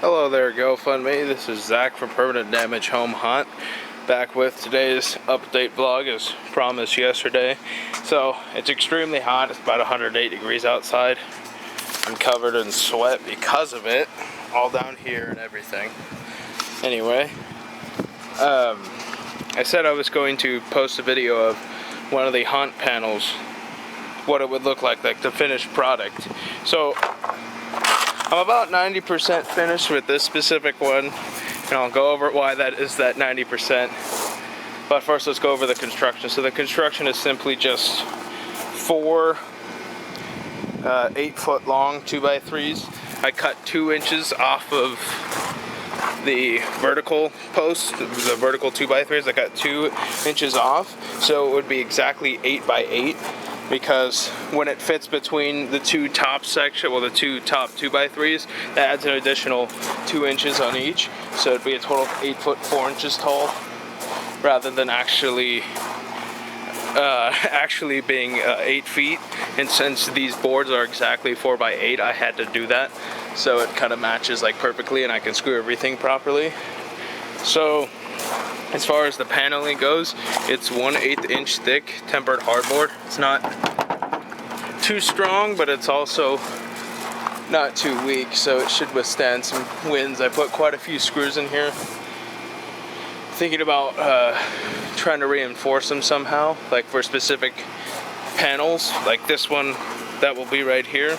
Hello there, GoFundMe. This is Zach from Permanent Damage Home Hunt, back with today's update vlog as promised yesterday. So it's extremely hot. It's about 108 degrees outside. I'm covered in sweat because of it, all down here and everything. Anyway, I said I was going to post a video of one of the hunt panels, what it would look like the finished product. So I'm about 90% finished with this specific one, and I'll go over why that is that 90%. But first, let's go over the construction. So the construction is simply just four 8-foot long 2x3s. I cut 2 inches off of the vertical post, the vertical 2x3s. I got 2 inches off, so it would be exactly 8x8. Because when it fits between the two top section, well, the two top 2x3s, that adds an additional 2 inches on each, so it'd be a total of 8 foot 4 inches tall, rather than actually being 8 feet. And since these boards are exactly 4x8, I had to do that, so it kind of matches like perfectly, and I can screw everything properly. So as far as the paneling goes, it's 1/8 inch thick tempered hardboard. It's not too strong, but it's also not too weak, so it should withstand some winds. I put quite a few screws in here, thinking about trying to reinforce them somehow, like for specific panels, like this one that will be right here,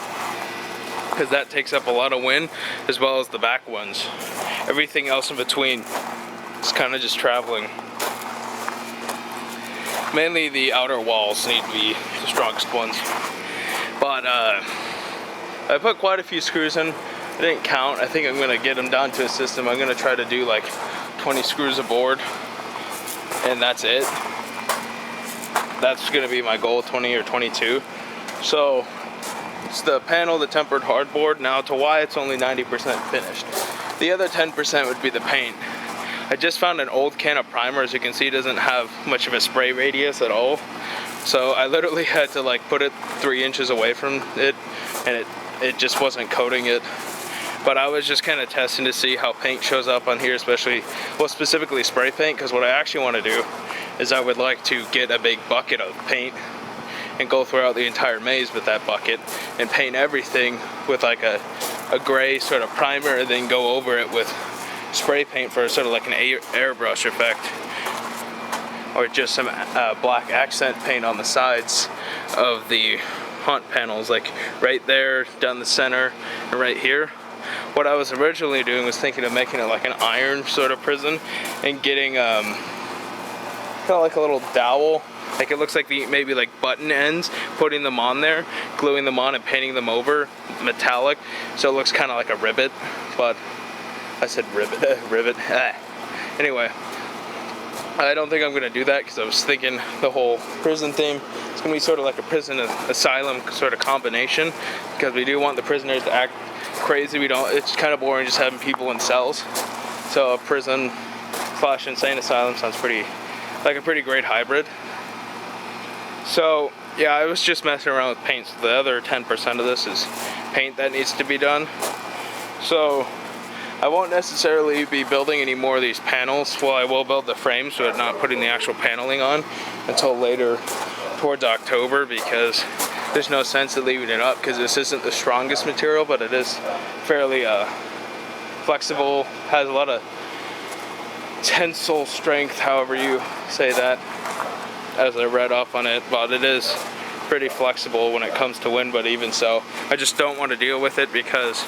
because that takes up a lot of wind, as well as the back ones. Everything else in between, it's kind of just traveling. Mainly the outer walls need to be the strongest ones. But I put quite a few screws in. I didn't count. I think I'm going to get them down to a system. I'm going to try to do like 20 screws aboard, and that's it. That's going to be my goal, 20 or 22. So it's the panel, the tempered hardboard. Now to why it's only 90% finished. The other 10% would be the paint. I just found an old can of primer. As you can see, it doesn't have much of a spray radius at all. So I literally had to like put it 3 inches away from it, and it just wasn't coating it. But I was just kind of testing to see how paint shows up on here, especially, well, specifically spray paint, because what I actually want to do is I would like to get a big bucket of paint and go throughout the entire maze with that bucket and paint everything with like a gray sort of primer, and then go over it with spray paint for sort of like an airbrush effect, or just some black accent paint on the sides of the hunt panels, like right there, down the center, and right here. What I was originally doing was thinking of making it like an iron sort of prison, and getting kind of like a little dowel, like it looks like maybe like button ends, putting them on there, gluing them on, and painting them over metallic, so it looks kind of like a rivet. But I said rivet, rivet. Anyway, I don't think I'm going to do that, because I was thinking the whole prison theme is going to be sort of like a prison asylum sort of combination, because we do want the prisoners to act crazy. It's kind of boring just having people in cells. So a prison / insane asylum sounds like a pretty great hybrid. So yeah, I was just messing around with paint. So the other 10% of this is paint that needs to be done. So I won't necessarily be building any more of these panels. Well, I will build the frames, so I'm not putting the actual paneling on until later towards October, because there's no sense in leaving it up, because this isn't the strongest material, but it is fairly flexible, has a lot of tensile strength, however you say that, as I read up on it, but it is pretty flexible when it comes to wind. But even so, I just don't want to deal with it, because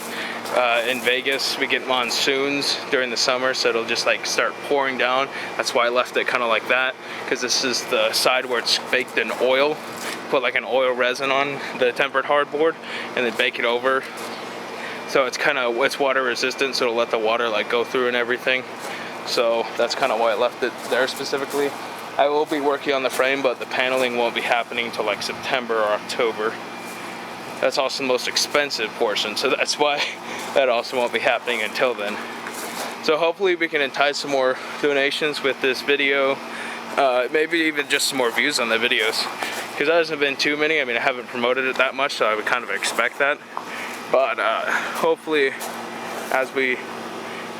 in Vegas we get monsoons during the summer, so it'll just like start pouring down. That's why I left it kind of like that, because this is the side where it's baked in oil. Put like an oil resin on the tempered hardboard and then bake it over, so it's water resistant, so it'll let the water like go through and everything. So that's kind of why I left it there specifically. I will be working on the frame, but the paneling won't be happening till like September or October. That's also the most expensive portion, so that's why that also won't be happening until then. So hopefully we can entice some more donations with this video. Maybe even just some more views on the videos, because there hasn't been too many. I mean, I haven't promoted it that much, so I would kind of expect that. But hopefully, as we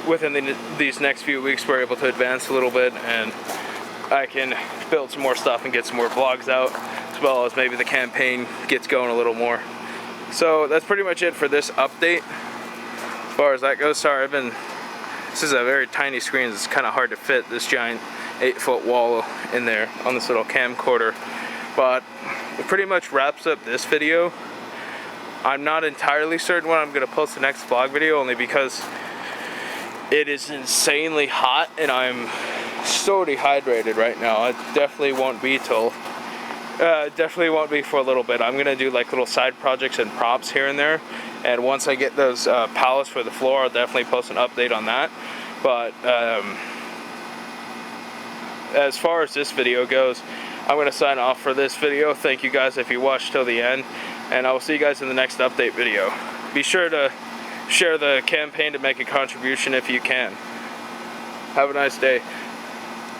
within these next few weeks we're able to advance a little bit, and I can build some more stuff and get some more vlogs out, as well as maybe the campaign gets going a little more. So that's pretty much it for this update as far as that goes. Sorry, this is a very tiny screen. It's kind of hard to fit this giant 8-foot wall in there on this little camcorder, but it pretty much wraps up this video. I'm not entirely certain when I'm going to post the next vlog video, only because it is insanely hot and I'm so dehydrated right now. It definitely won't be till definitely won't be for a little bit. I'm gonna do like little side projects and props here and there, and once I get those pallets for the floor, I'll definitely post an update on that. But as far as this video goes, I'm gonna sign off for this video. Thank you guys if you watched till the end, and I will see you guys in the next update video. Be sure to share the campaign to make a contribution if you can. Have a nice day.